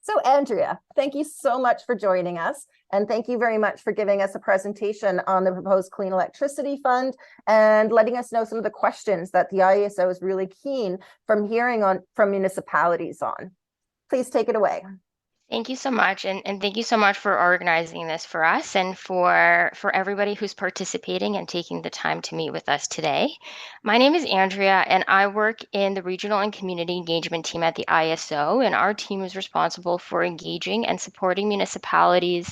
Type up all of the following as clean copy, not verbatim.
So Andrea, thank you so much for joining us. And thank you very much for giving us a presentation on the proposed Clean Electricity Fund and letting us know some of the questions that the IESO is really keen from hearing from municipalities on. Please take it away. Thank you so much, and thank you so much for organizing this for us and for everybody who's participating and taking the time to meet with us today. My name is Andrea, and I work in the Regional and Community Engagement team at the IESO, and our team is responsible for engaging and supporting municipalities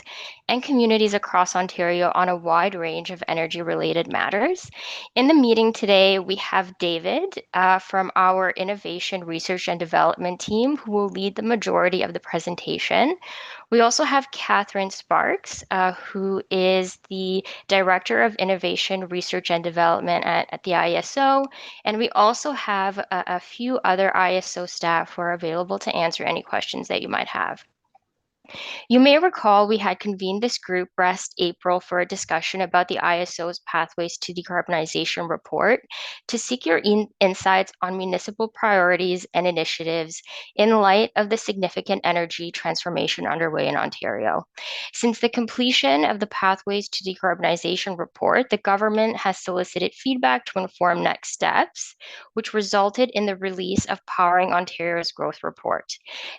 and communities across Ontario on a wide range of energy-related matters. In the meeting today, we have David from our Innovation Research and Development team, who will lead the majority of the presentation. We also have Catherine Sparks, who is the Director of Innovation, Research and Development at the IESO. And we also have a few other IESO staff who are available to answer any questions that you might have. You may recall we had convened this group last April for a discussion about the IESO's Pathways to Decarbonization report to seek your insights on municipal priorities and initiatives in light of the significant energy transformation underway in Ontario. Since the completion of the Pathways to Decarbonization report, the government has solicited feedback to inform next steps, which resulted in the release of Powering Ontario's Growth Report.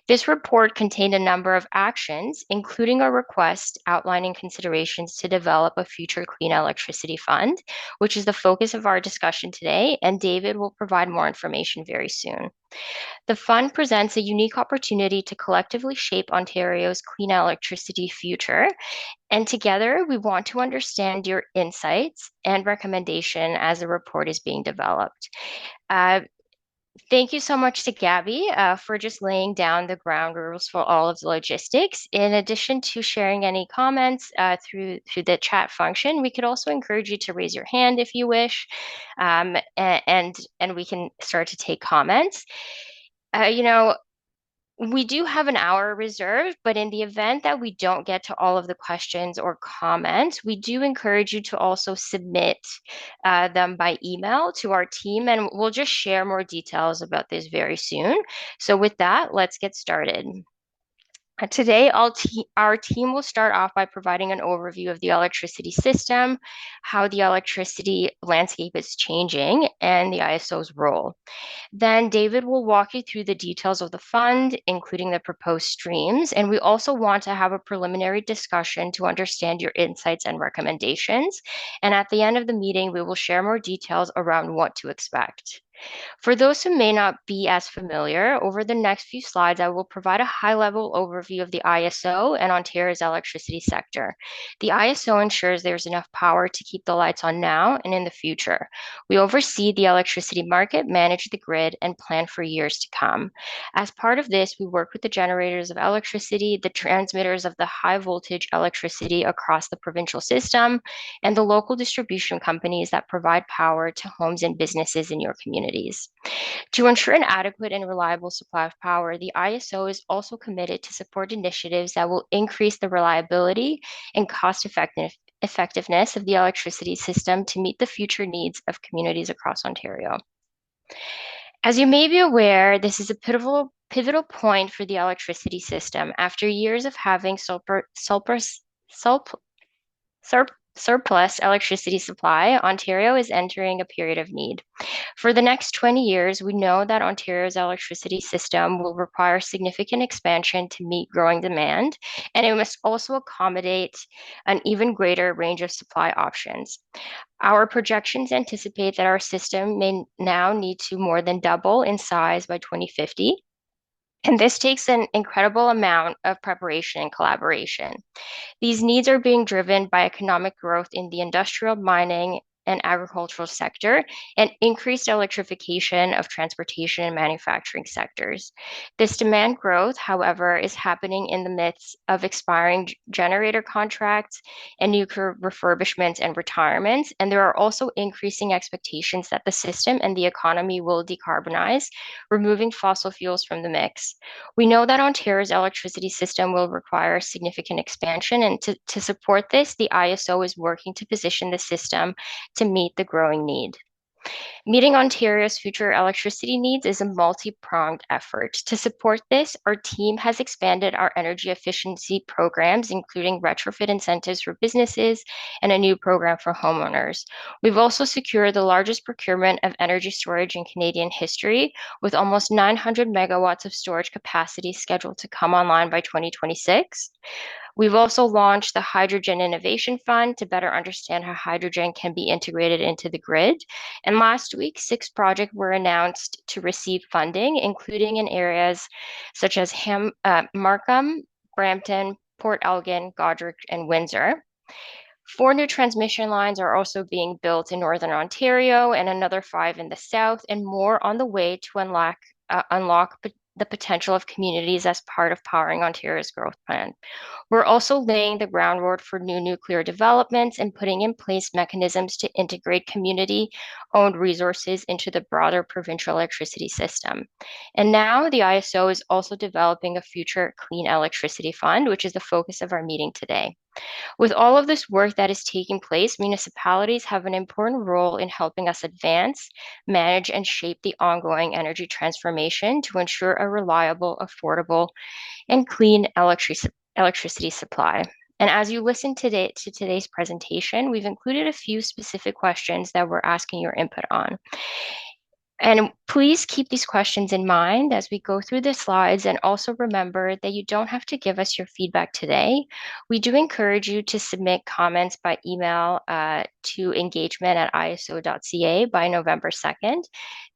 This report contained a number of actions, including a request outlining considerations to develop a future clean electricity fund, which is the focus of our discussion today, and David will provide more information very soon. The fund presents a unique opportunity to collectively shape Ontario's clean electricity future, and together we want to understand your insights and recommendation as the report is being developed. Thank you so much to Gabby for just laying down the ground rules for all of the logistics. In addition to sharing any comments through the chat function, we could also encourage you to raise your hand if you wish, and we can start to take comments. You know, we do have an hour reserved, but in the event that we don't get to all of the questions or comments, we do encourage you to also submit them by email to our team, and we'll just share more details about this very soon. So with that, let's get started. Today, our team will start off by providing an overview of the electricity system, how the electricity landscape is changing, and the IESO's role. Then David will walk you through the details of the fund, including the proposed streams. And we also want to have a preliminary discussion to understand your insights and recommendations. And at the end of the meeting, we will share more details around what to expect. For those who may not be as familiar, over the next few slides, I will provide a high-level overview of the IESO and Ontario's electricity sector. The IESO ensures there's enough power to keep the lights on now and in the future. We oversee the electricity market, manage the grid, and plan for years to come. As part of this, we work with the generators of electricity, the transmitters of the high-voltage electricity across the provincial system, and the local distribution companies that provide power to homes and businesses in your community. To ensure an adequate and reliable supply of power, the IESO is also committed to support initiatives that will increase the reliability and cost-effectiveness of the electricity system to meet the future needs of communities across Ontario. As you may be aware, this is a pivotal point for the electricity system. After years of having surplus electricity supply, Ontario is entering a period of need. For the next 20 years, we know that Ontario's electricity system will require significant expansion to meet growing demand, and it must also accommodate an even greater range of supply options. Our projections anticipate that our system may now need to more than double in size by 2050. And this takes an incredible amount of preparation and collaboration. These needs are being driven by economic growth in the industrial, mining, and agricultural sector, and increased electrification of transportation and manufacturing sectors. This demand growth, however, is happening in the midst of expiring generator contracts and nuclear refurbishments and retirements, and there are also increasing expectations that the system and the economy will decarbonize, removing fossil fuels from the mix. We know that Ontario's electricity system will require significant expansion, and to support this, the IESO is working to position the system to meet the growing need. Meeting Ontario's future electricity needs is a multi-pronged effort. To support this, our team has expanded our energy efficiency programs, including retrofit incentives for businesses and a new program for homeowners. We've also secured the largest procurement of energy storage in Canadian history, with almost 900 megawatts of storage capacity scheduled to come online by 2026. We've also launched the Hydrogen Innovation Fund to better understand how hydrogen can be integrated into the grid. And last week, 6 projects were announced to receive funding, including in areas such as Markham, Brampton, Port Elgin, Godric, and Windsor. 4 new transmission lines are also being built in Northern Ontario and another 5 in the south, and more on the way to unlock the potential of communities as part of Powering Ontario's growth plan. We're also laying the groundwork for new nuclear developments and putting in place mechanisms to integrate community-owned resources into the broader provincial electricity system. And now the IESO is also developing a future clean electricity fund, which is the focus of our meeting today. With all of this work that is taking place, municipalities have an important role in helping us advance, manage, and shape the ongoing energy transformation to ensure a reliable, affordable, and clean electricity supply. And as you listen today to today's presentation, we've included a few specific questions that we're asking your input on. And please keep these questions in mind as we go through the slides, and also remember that you don't have to give us your feedback today. We do encourage you to submit comments by email to engagement@ieso.ca by November 2nd.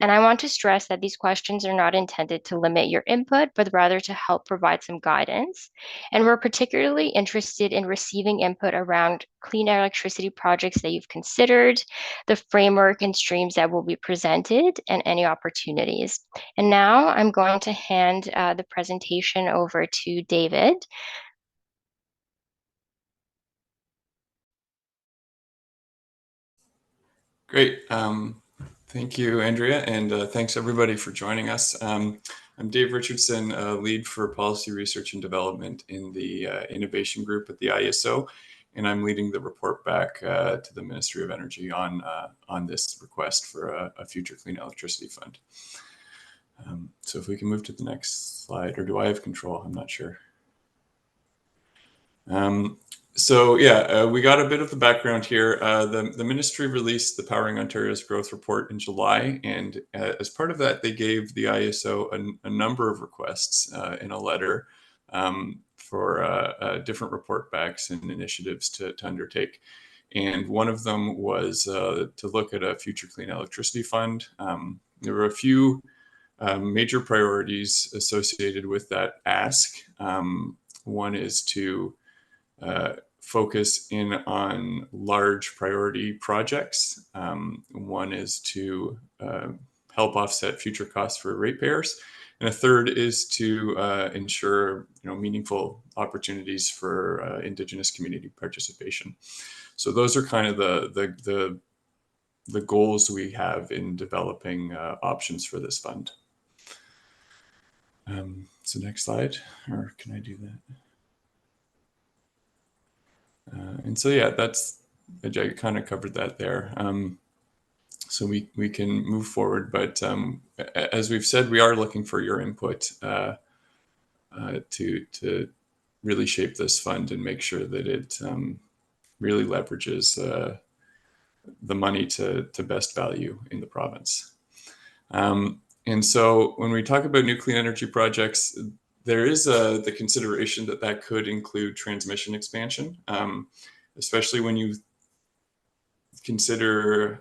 And I want to stress that these questions are not intended to limit your input, but rather to help provide some guidance. And we're particularly interested in receiving input around clean electricity projects that you've considered, the framework and streams that will be presented, and any opportunities. And now I'm going to hand the presentation over to David. Great. Thank you, Andrea, and thanks everybody for joining us. I'm Dave Richardson, lead for policy research and development in the innovation group at the IESO, and I'm leading the report back to the Ministry of Energy on this request for a future clean electricity fund. So if we can move to the next slide, or do I have control? I'm not sure. So yeah, we got a bit of the background here. The ministry released the Powering Ontario's Growth Report in July, and as part of that, they gave the IESO a number of requests in a letter for different report backs and initiatives to undertake. And one of them was to look at a future clean electricity fund. There were a few major priorities associated with that ask. One is to focus in on large priority projects. One is to help offset future costs for ratepayers. And a third is to ensure meaningful opportunities for Indigenous community participation. So those are kind of the goals we have in developing options for this fund. So next slide, or can I do that? And so yeah, I kind of covered that there. So we can move forward, but as we've said, we are looking for your input to really shape this fund and make sure that it really leverages the money to best value in the province. And so when we talk about new clean energy projects, there is the consideration that could include transmission expansion, especially when you consider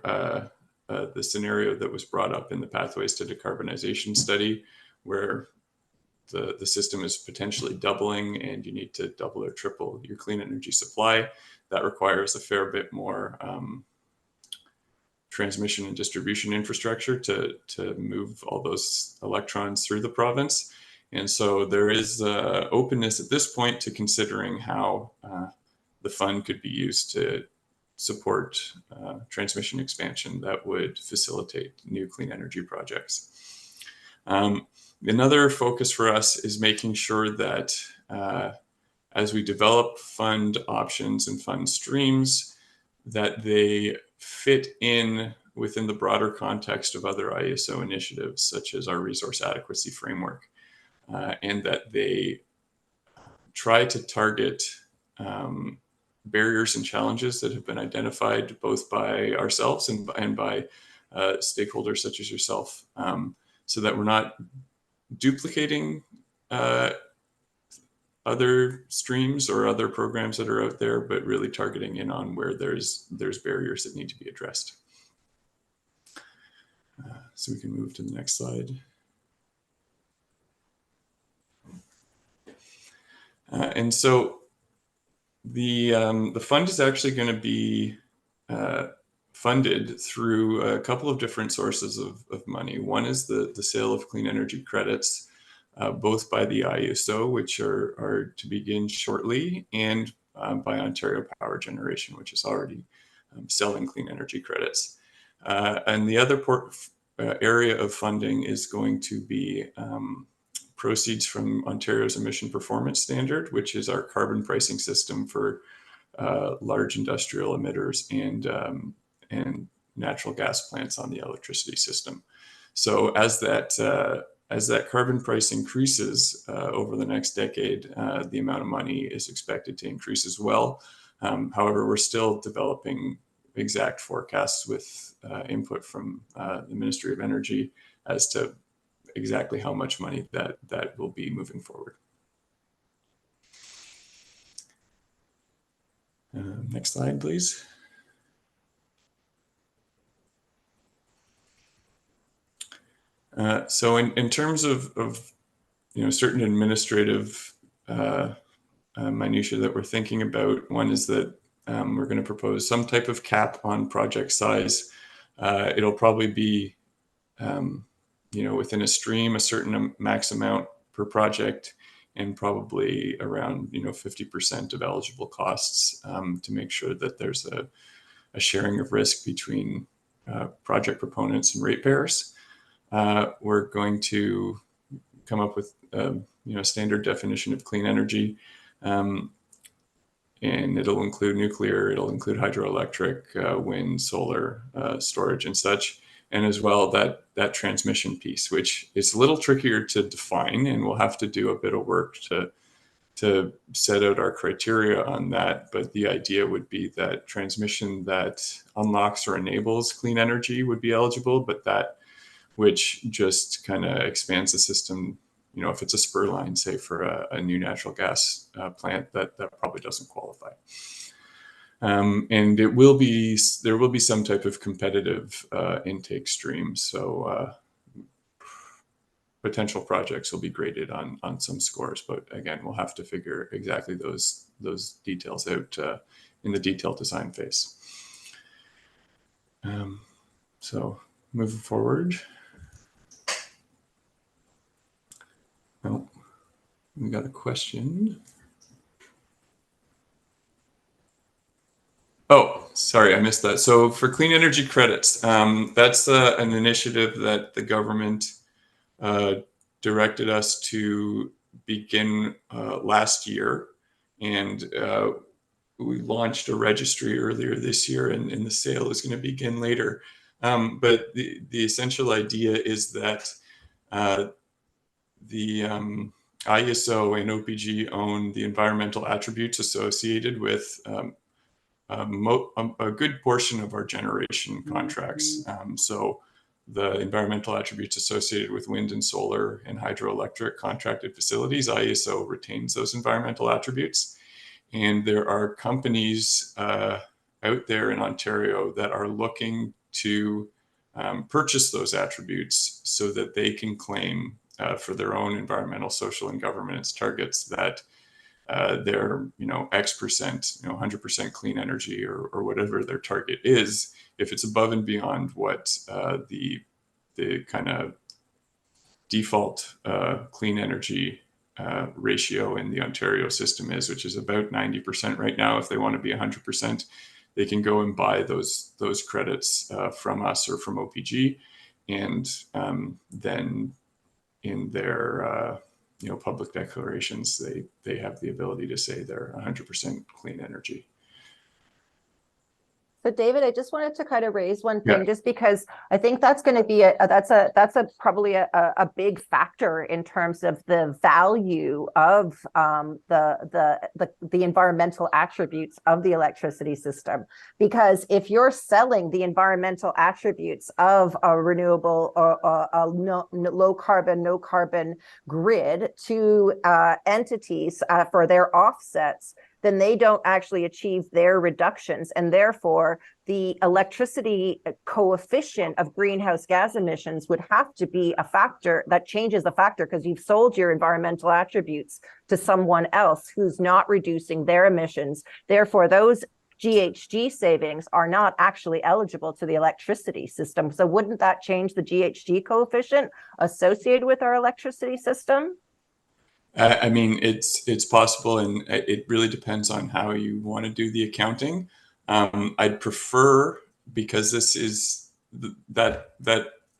the scenario that was brought up in the Pathways to Decarbonization study, where the system is potentially doubling and you need to double or triple your clean energy supply. That requires a fair bit more transmission and distribution infrastructure to move all those electrons through the province. And so there is openness at this point to considering how the fund could be used to support transmission expansion that would facilitate new clean energy projects. Another focus for us is making sure that as we develop fund options and fund streams, that they fit in within the broader context of other IESO initiatives, such as our resource adequacy framework, and that they try to target barriers and challenges that have been identified both by ourselves and by stakeholders such as yourself, so that we're not duplicating other streams or other programs that are out there, but really targeting in on where there's barriers that need to be addressed. So we can move to the next slide. And so the fund is actually going to be funded through a couple of different sources of money. One is the sale of clean energy credits, both by the IESO, which are to begin shortly, and by Ontario Power Generation, which is already selling clean energy credits. And the other area of funding is going to be proceeds from Ontario's emission performance standard, which is our carbon pricing system for large industrial emitters and natural gas plants on the electricity system. So as that carbon price increases over the next decade, the amount of money is expected to increase as well. However, we're still developing exact forecasts with input from the Ministry of Energy as to exactly how much money that will be moving forward. Next slide, please. So in terms of certain administrative minutiae that we're thinking about, one is that we're going to propose some type of cap on project size. It'll probably be within a stream, a certain max amount per project, and probably around 50% of eligible costs, to make sure that there's a sharing of risk between project proponents and ratepayers. We're going to come up with a standard definition of clean energy, and it'll include nuclear, it'll include hydroelectric, wind, solar, storage, and such. And as well, that transmission piece, which is a little trickier to define, and we'll have to do a bit of work to set out our criteria on that. But the idea would be that transmission that unlocks or enables clean energy would be eligible, but that which just kind of expands the system, if it's a spur line, say for a new natural gas plant, that probably doesn't qualify. And there will be some type of competitive intake stream. So potential projects will be graded on some scores, but again, we'll have to figure exactly those details out in the detailed design phase. So moving forward. Oh, we got a question. Oh, sorry, I missed that. So for clean energy credits, that's an initiative that the government directed us to begin last year. And we launched a registry earlier this year, and the sale is going to begin later. But the essential idea is that the IESO and OPG own the environmental attributes associated with a good portion of our generation contracts. So the environmental attributes associated with wind and solar and hydroelectric contracted facilities, IESO retains those environmental attributes. And there are companies out there in Ontario that are looking to purchase those attributes so that they can claim for their own environmental, social, and governance targets that they're X%, 100% clean energy or whatever their target is, if it's above and beyond what the kind of default clean energy ratio in the Ontario system is, which is about 90% right now. If they want to be 100%, they can go and buy those credits from us or from OPG, and then in their public declarations, they have the ability to say they're 100% clean energy. So David, I just wanted to kind of raise one Yeah. thing, just because I think that's going to be probably a big factor in terms of the value of the environmental attributes of the electricity system. Because if you're selling the environmental attributes of a renewable or low carbon, no carbon grid to entities for their offsets, then they don't actually achieve their reductions. And therefore, the electricity coefficient of greenhouse gas emissions would have to be a factor that changes the factor, because you've sold your environmental attributes to someone else who's not reducing their emissions. Therefore, those GHG savings are not actually eligible to the electricity system. So wouldn't that change the GHG coefficient associated with our electricity system? I mean, it's possible, and it really depends on how you want to do the accounting. I'd prefer, because this is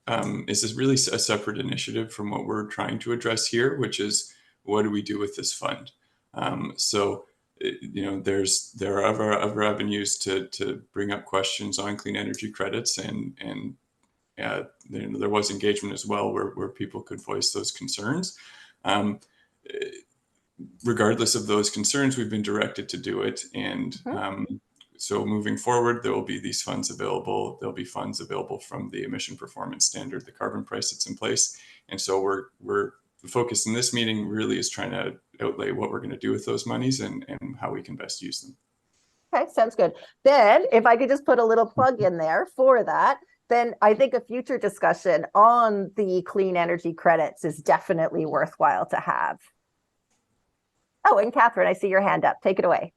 is really a separate initiative from what we're trying to address here, which is what do we do with this fund? So, you know, there are other avenues to bring up questions on clean energy credits, and there was engagement as well where people could voice those concerns. Regardless of those concerns, we've been directed to do it. And so moving forward, there will be these funds available. There'll be funds available from the emission performance standard, the carbon price that's in place. And so we're the focus in this meeting really is trying to outlay what we're going to do with those monies and how we can best use them. Okay, sounds good. Then if I could just put a little plug in there for that, then I think a future discussion on the clean energy credits is definitely worthwhile to have. Oh, and Catherine, I see your hand up. Take it away.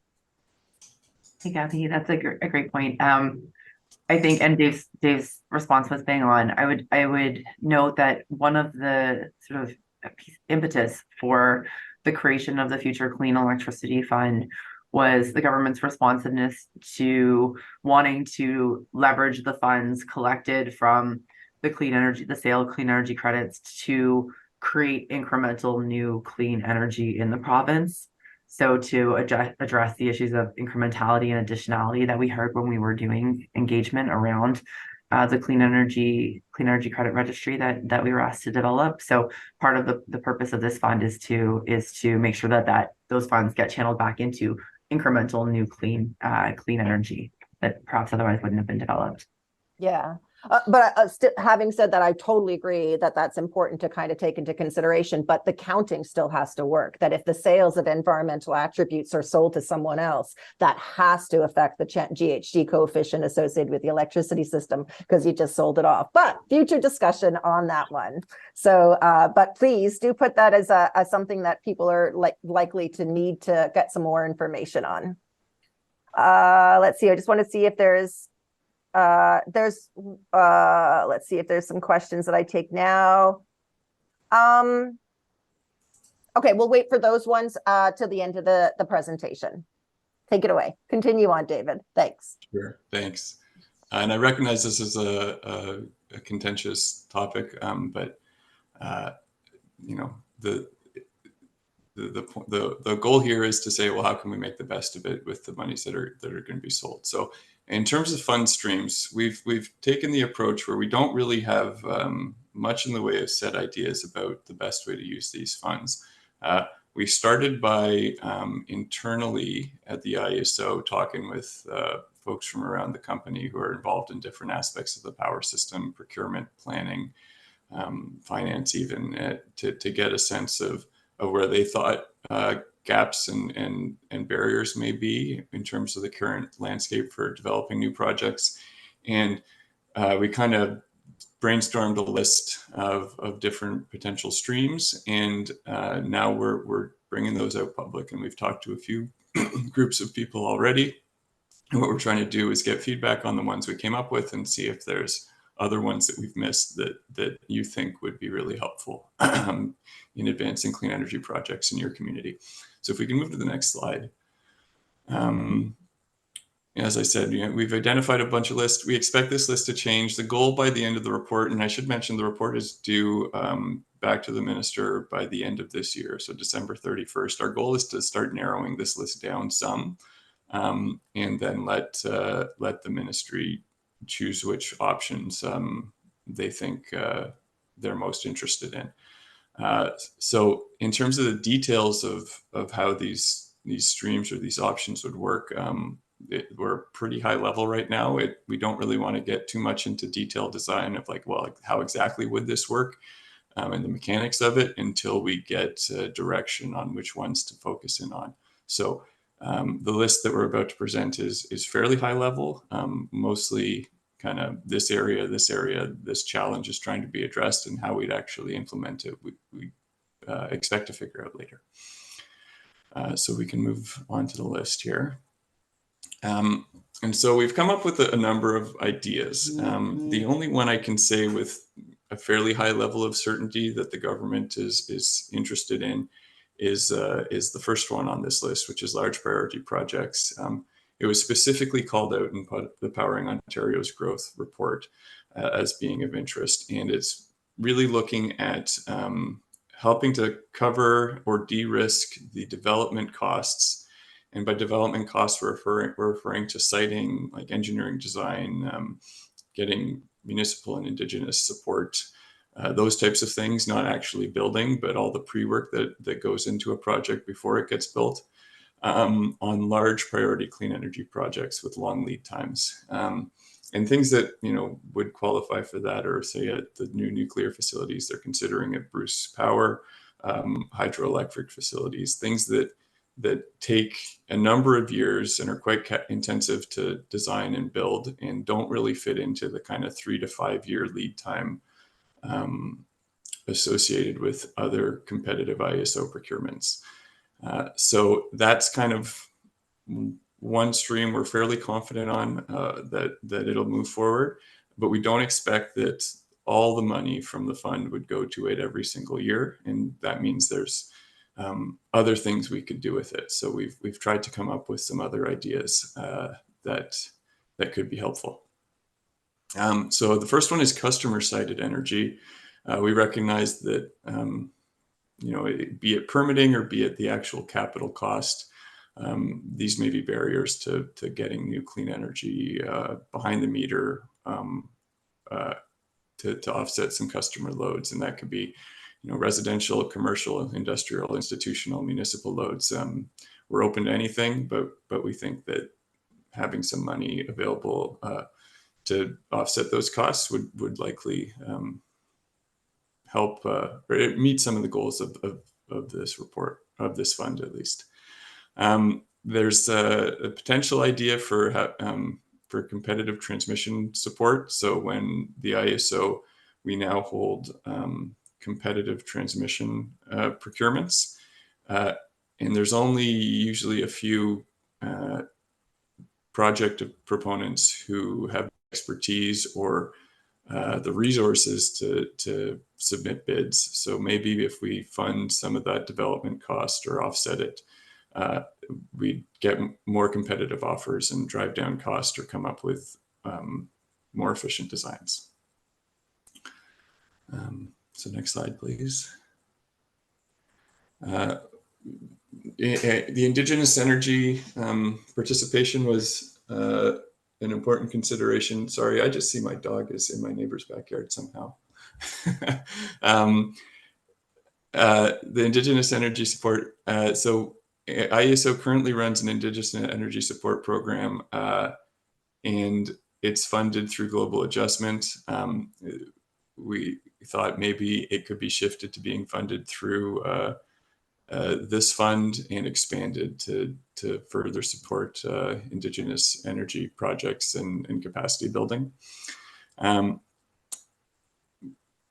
Hey, Kathy, that's a great point. I think, and Dave's response was bang on. I would note that one of the sort of impetus for the creation of the Future Clean Electricity Fund was the government's responsiveness to wanting to leverage the funds collected from the sale of clean energy credits to create incremental new clean energy in the province. So to address the issues of incrementality and additionality that we heard when we were doing engagement around the clean energy credit registry that we were asked to develop. So part of the purpose of this fund is to make sure that those funds get channeled back into incremental new clean energy that perhaps otherwise wouldn't have been developed. Yeah. But having said that, I totally agree that that's important to kind of take into consideration, but the counting still has to work. That if the sales of environmental attributes are sold to someone else, that has to affect the GHG coefficient associated with the electricity system, because you just sold it off. But future discussion on that one. So, but please do put that as something that people are likely to need to get some more information on. Let's see. I just want to see if let's see if there's some questions that I take now. Okay, we'll wait for those ones to the end of the presentation. Take it away. Continue on, David. Thanks. Sure, thanks. And I recognize this is a contentious topic, but you know, the goal here is to say, well, how can we make the best of it with the monies that are going to be sold? So in terms of fund streams, we've taken the approach where we don't really have much in the way of set ideas about the best way to use these funds. We started by internally at the IESO talking with folks from around the company who are involved in different aspects of the power system, procurement, planning, finance, even to get a sense of where they thought gaps and barriers may be in terms of the current landscape for developing new projects. And we kind of brainstormed a list of different potential streams. And now we're bringing those out public, and we've talked to a few groups of people already. And what we're trying to do is get feedback on the ones we came up with and see if there's other ones that we've missed that you think would be really helpful in advancing clean energy projects in your community. So if we can move to the next slide. As I said, we've identified a bunch of lists. We expect this list to change. The goal by the end of the report, and I should mention the report is due back to the minister by the end of this year, so December 31st. Our goal is to start narrowing this list down some. and then let the ministry choose which options they think they're most interested in. So in terms of the details of how these streams or these options would work, we're pretty high level right now. We don't really want to get too much into detailed design of like, well, how exactly would this work and the mechanics of it until we get direction on which ones to focus in on. So the list that we're about to present is fairly high level, mostly kind of this area, this challenge is trying to be addressed, and how we'd actually implement it, we expect to figure out later. So we can move on to the list here. And so we've come up with a number of ideas. The only one I can say with a fairly high level of certainty that the government is interested in is the first one on this list, which is large priority projects. It was specifically called out in the Powering Ontario's Growth report as being of interest, and it's really looking at helping to cover or de-risk the development costs. And by development costs, we're referring to siting, like engineering design, getting municipal and Indigenous support, those types of things, not actually building, but all the pre-work that goes into a project before it gets built, on large priority clean energy projects with long lead times. And things that, you know, would qualify for that are, say, at the new nuclear facilities they're considering at Bruce Power, hydroelectric facilities, things that take a number of years and are quite intensive to design and build, and don't really fit into the kind of 3 to 5 year lead time associated with other competitive IESO procurements. So that's kind of one stream we're fairly confident on that it'll move forward, but we don't expect that all the money from the fund would go to it every single year, and that means there's other things we could do with it. So we've tried to come up with some other ideas that could be helpful. So the first one is customer-sided energy. We recognize that you know, be it permitting or be it the actual capital cost, these may be barriers to getting new clean energy behind the meter to offset some customer loads, and that could be, you know, residential, commercial, industrial, institutional, municipal loads. We're open to anything, but we think that having some money available to offset those costs would likely help or meet some of the goals of this report, of this fund at least. There's a potential idea for competitive transmission support. So when the IESO, we now hold competitive transmission procurements, and there's only usually a few project proponents who have expertise or the resources to submit bids. So maybe if we fund some of that development cost or offset it, we'd get more competitive offers and drive down cost or come up with more efficient designs. So next slide, please. The Indigenous energy participation was an important consideration. Sorry, I just see my dog is in my neighbor's backyard somehow. The Indigenous energy support. So IESO currently runs an Indigenous energy support program, and it's funded through Global Adjustment. We thought maybe it could be shifted to being funded through this fund and expanded to further support Indigenous energy projects and capacity building.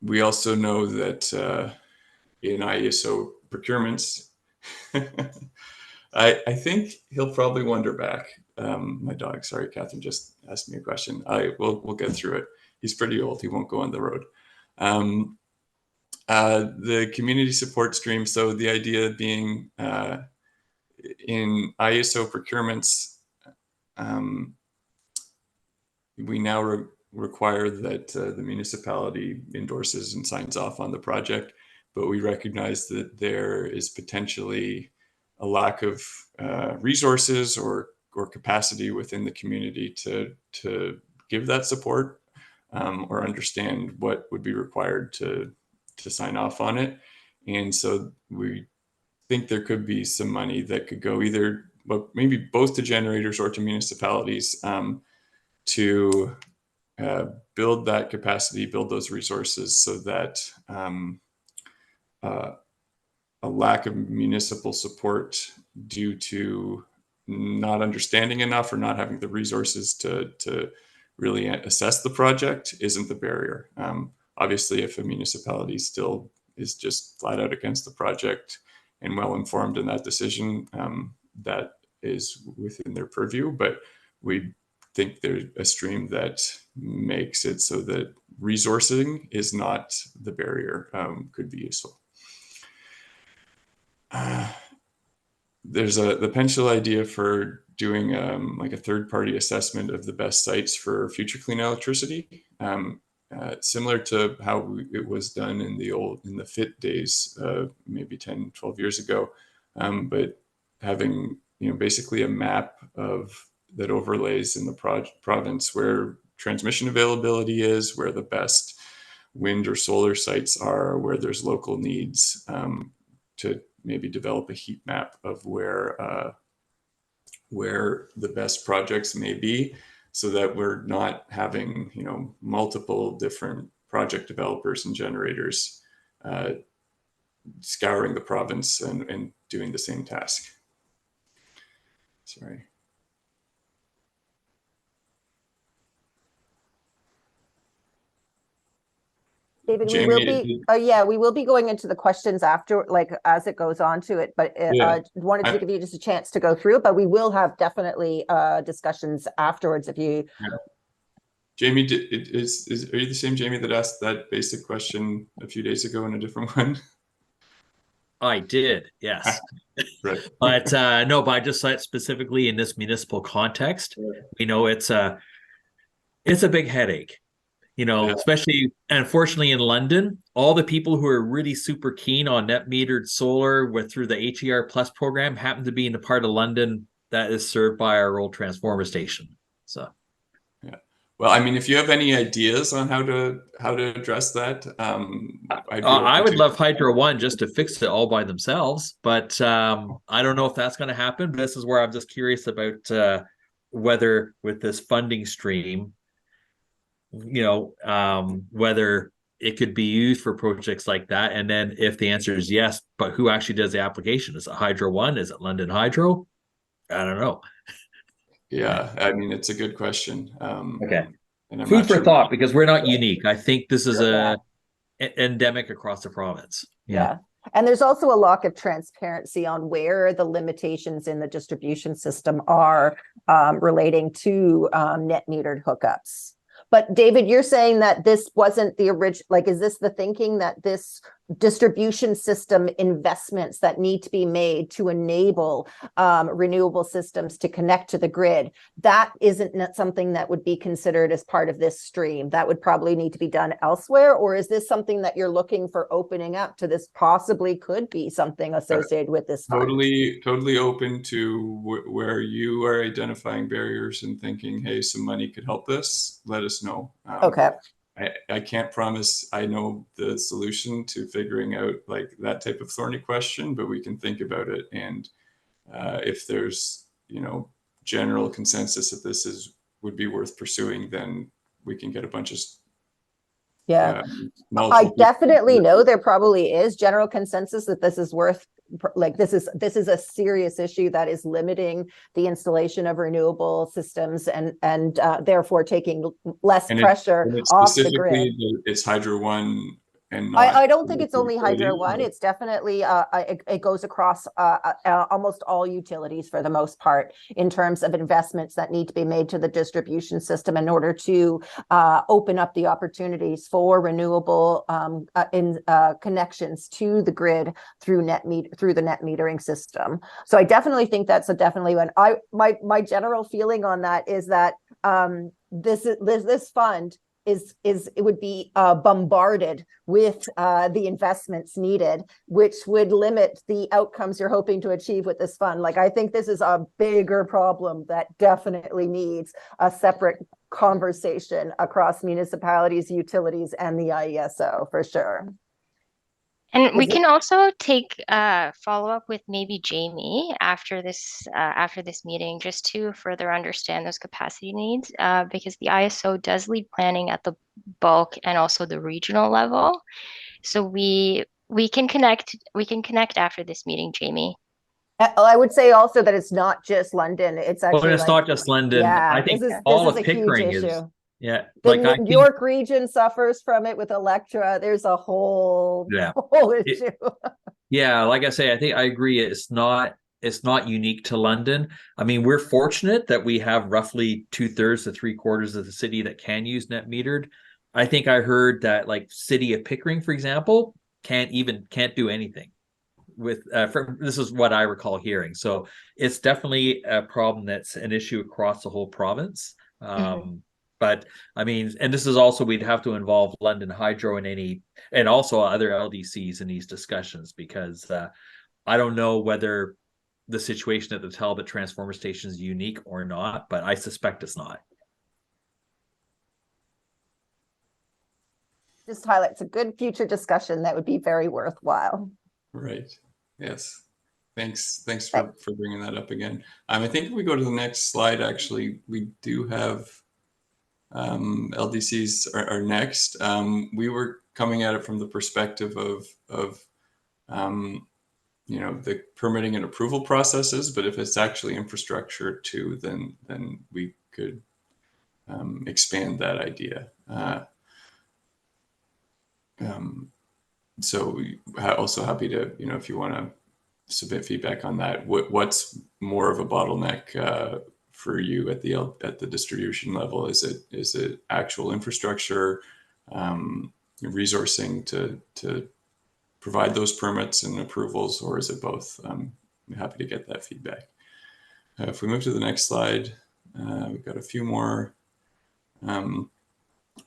We also know that in IESO procurements, I think he'll probably wander back. My dog, sorry, Catherine just asked me a question. We'll get through it. He's pretty old. He won't go on the road. The community support stream. So the idea being in IESO procurements, we now require that the municipality endorses and signs off on the project, but we recognize that there is potentially a lack of resources or or capacity within the community to give that support or understand what would be required to sign off on it. And so we think there could be some money that could go either, but maybe both to generators or to municipalities to build that capacity, build those resources, so that a lack of municipal support due to not understanding enough or not having the resources to really assess the project isn't the barrier. Obviously, if a municipality still is just flat out against the project and well informed in that decision, that is within their purview. But we think there's a stream that makes it so that resourcing is not the barrier, could be useful. There's the potential idea for doing like a third-party assessment of the best sites for future clean electricity, similar to how it was done in the FIT days, maybe 10, 12 years ago, but having basically a map that overlays in the province where transmission availability is, where the best wind or solar sites are, where there's local needs, to maybe develop a heat map of where the best projects may be, so that we're not having multiple different project developers and generators scouring the province and doing the same task. Sorry. David, Jamie, we will be going into the questions after, like as it goes on to it, but wanted to give you just a chance to go through it, but we will have definitely discussions afterwards if you. Yeah. Jamie, are you the same Jamie that asked that basic question a few days ago in a different one? I did, yes. Right. But no, but I just said specifically in this municipal context, it's a big headache, especially, unfortunately, in London, all the people who are really super keen on net metered solar through the HER Plus program happen to be in the part of London that is served by our old transformer station. So. Yeah. Well, I mean, if you have any ideas on how to address that, I would love Hydro One just to fix it all by themselves, but I don't know if that's going to happen. But this is where I'm just curious about whether with this funding stream, whether it could be used for projects like that. And then if the answer is yes, but who actually does the application? Is it Hydro One? Is it London Hydro? I don't know. Yeah, I mean, it's a good question. Okay. And Food for thought, because we're not unique. I think this is endemic across the province. Yeah. And there's also a lack of transparency on where the limitations in the distribution system are relating to net metered hookups. But David, you're saying that this wasn't the original, like, is this the thinking that this distribution system investments that need to be made to enable renewable systems to connect to the grid, that isn't something that would be considered as part of this stream? That would probably need to be done elsewhere? Or is this something that you're looking for opening up to? This possibly could be something associated with this fund? Totally open to where you are identifying barriers and thinking, hey, some money could help this, let us know. Okay. I can't promise I know the solution to figuring out like that type of thorny question, but we can think about it. And if there's, general consensus that this would be worth pursuing, then we can get a bunch of I definitely know there probably is general consensus that this is worth, like, this is a serious issue that is limiting the installation of renewable systems and therefore taking less pressure off the grid. It's Hydro One. And I don't think it's only Hydro One. It's definitely it goes across almost all utilities for the most part in terms of investments that need to be made to the distribution system in order to open up the opportunities for renewable connections to the grid through the net metering system. So I definitely think that's definitely one. My general feeling on that is that this fund it would be bombarded with the investments needed, which would limit the outcomes you're hoping to achieve with this fund. Like, I think this is a bigger problem that definitely needs a separate conversation across municipalities, utilities, and the IESO for sure. And we Is it- can also take follow up with maybe Jamie after this meeting, just to further understand those capacity needs, because the ISO does lead planning at the bulk and also the regional level. So we can connect after this meeting, Jamie. I would say also that it's not just London. It's Well, actually it's like, not just London. yeah, I think this all is of a huge Pickering issue. is, yeah. The Like I think, York region suffers from it with Electra. There's a whole yeah, whole issue. yeah. Like I say, I think I agree. It's not unique to London. I mean, we're fortunate that we have roughly 2/3 to 3/4 of the city that can use net metered. I think I heard that like City of Pickering, for example, can't do anything with this is what I recall hearing. So it's definitely a problem that's an issue across the whole province. But I mean, and this is also, we'd have to involve London Hydro and also other LDCs in these discussions, because I don't know whether the situation at the Talbot transformer station is unique or not, but I suspect it's not. Just highlights a good future discussion that would be very worthwhile. Right. Yes. Thanks for bringing that up again. I think if we go to the next slide, actually, we do have LDCs are next. We were coming at it from the perspective of the permitting and approval processes, but if it's actually infrastructure too, then we could expand that idea. So also happy to, if you want to submit feedback on that, what's more of a bottleneck for you at the distribution level? Is it actual infrastructure, resourcing to provide those permits and approvals, or is it both? I'm happy to get that feedback. If we move to the next slide, we've got a few more.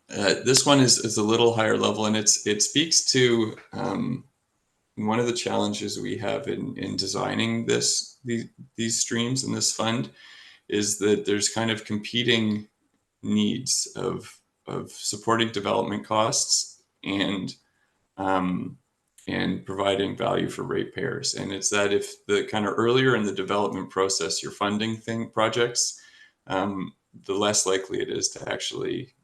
This one is a little higher level, and it speaks to one of the challenges we have in designing these streams in this fund, is that there's kind of competing needs of supporting development costs and providing value for ratepayers. And it's that if the kind of earlier in the development process you're funding projects, the less likely it is to actually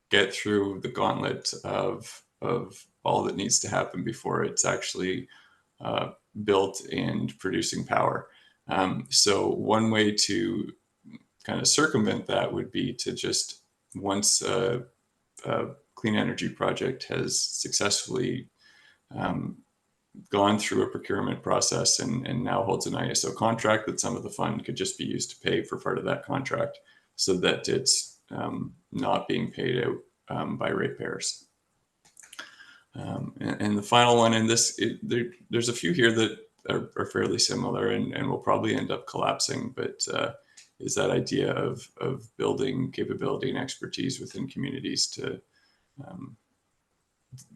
get through the gauntlet of all that needs to happen before it's actually built and producing power. So one way to kind of circumvent that would be to just, once a clean energy project has successfully gone through a procurement process and now holds an IESO contract, that some of the fund could just be used to pay for part of that contract, so that it's not being paid out by ratepayers. And the final one in this, there's a few here that are fairly similar and will probably end up collapsing, but is that idea of building capability and expertise within communities to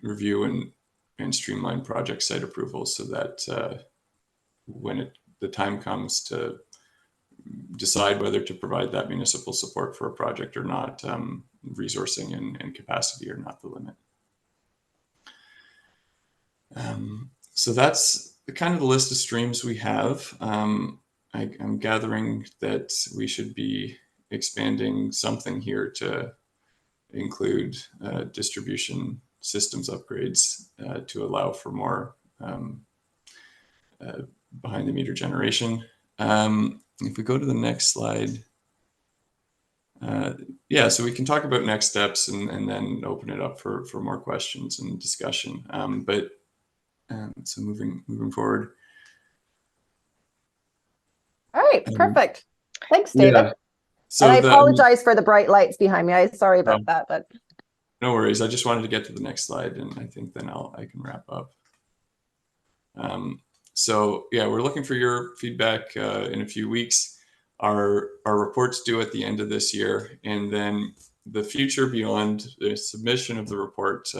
review and streamline project site approvals, so that when the time comes to decide whether to provide that municipal support for a project or not, resourcing and capacity are not the limit. So that's kind of the list of streams we have. I'm gathering that we should be expanding something here to include distribution systems upgrades to allow for more behind the meter generation. If we go to the next slide, yeah, so we can talk about next steps and then open it up for more questions and discussion. So moving forward. All right, perfect. Thanks, David. Yeah. So and I apologize for the bright lights behind me. I'm sorry about that, but no worries. I just wanted to get to the next slide, and I think then I can wrap up. So yeah, we're looking for your feedback in a few weeks. Our report's due at the end of this year, and then the future beyond the submission of the report,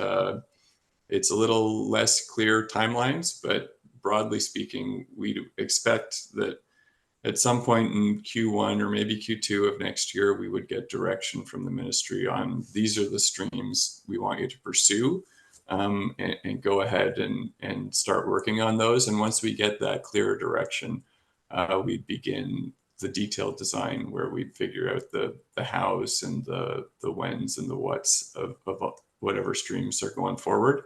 it's a little less clear timelines, but broadly speaking, we expect that at some point in Q1 or maybe Q2 of next year, we would get direction from the ministry on these are the streams we want you to pursue, and go ahead and start working on those. And once we get that clearer direction, we'd begin the detailed design where we'd figure out the hows and the whens and the whats of whatever streams are going forward.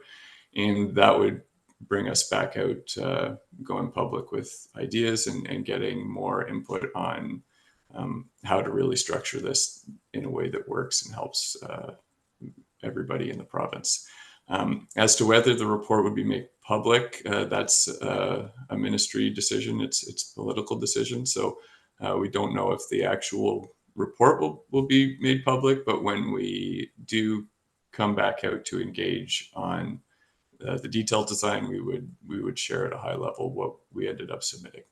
And that would bring us back out, going public with ideas and getting more input on how to really structure this in a way that works and helps everybody in the province. As to whether the report would be made public, that's a ministry decision. It's a political decision. So we don't know if the actual report will be made public, but when we do come back out to engage on the detailed design, we would share at a high level what we ended up submitting.